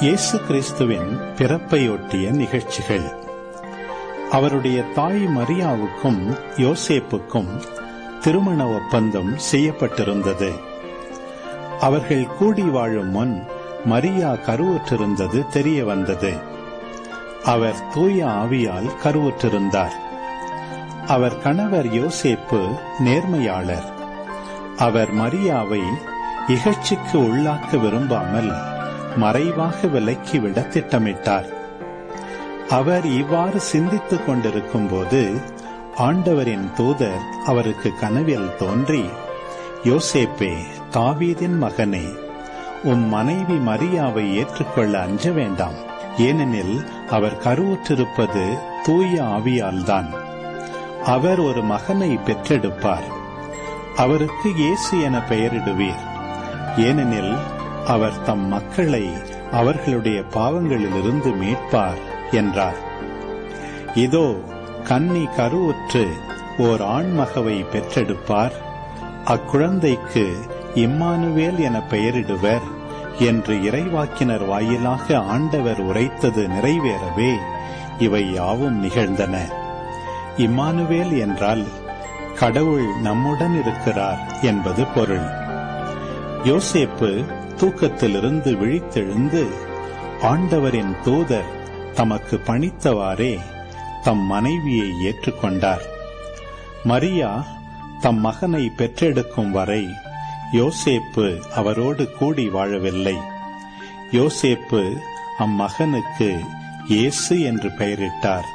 இயேசு கிறிஸ்துவின் பிறப்பையொட்டிய நிகழ்ச்சிகள். அவருடைய தாய் மரியாவுக்கும் யோசேப்புக்கும் திருமண ஒப்பந்தம் செய்யப்பட்டிருந்தது. அவர்கள் கூடி வாழும் முன் மரியா கருவுற்றிருந்தது தெரிய வந்தது. அவர் தூய ஆவியால் கருவுற்றிருந்தார். அவர் கணவர் யோசேப்பு நேர்மையாளர். அவர் மரியாவை இகழ்ச்சிக்கு உள்ளாக்க விரும்பாமல் மறைவாக விலக்கிவிட திட்டமிட்டார். அவர் இவ்வாறு சிந்தித்துக் கொண்டிருக்கும் போது ஆண்டவரின் தூதர் அவருக்கு கனவில் தோன்றி, யோசேப்பே, தாவீதின் மகனே, உம் மனைவி மரியாவை ஏற்றுக்கொள்ள அஞ்ச வேண்டாம். ஏனெனில் அவர் கருவுற்றிருப்பது தூய ஆவியால்தான். அவர் ஒரு மகனை பெற்றெடுப்பார். அவருக்கு இயேசு என பெயரிடுவீர். ஏனெனில் அவர் தம் மக்களை அவர்களுடைய பாவங்களிலிருந்து மீட்பார் என்றார். இதோ, கன்னி கருவுற்று ஓர் ஆண்மகவை பெற்றெடுப்பார். அக்குழந்தைக்கு இம்மானுவேல் என பெயரிடுவர் என்று இறைவாக்கினர் வாயிலாக ஆண்டவர் உரைத்தது நிறைவேறவே இவை யாவும் நிகழ்ந்தன. இம்மானுவேல் என்றால் கடவுள் நம்முடன் இருக்கிறார் என்பது பொருள். யோசேப்பு தூக்கத்திலிருந்து விழித்தெழுந்து ஆண்டவரின் தூதர் தமக்கு பணித்தவாறே தம் மனைவியை ஏற்றுக்கொண்டார். மரியா தம் மகனை பெற்றெடுக்கும் வரை யோசேப்பு அவரோடு கூடி வாழவில்லை. யோசேப்பு அம்மகனுக்கு இயேசு என்று பெயரிட்டார்.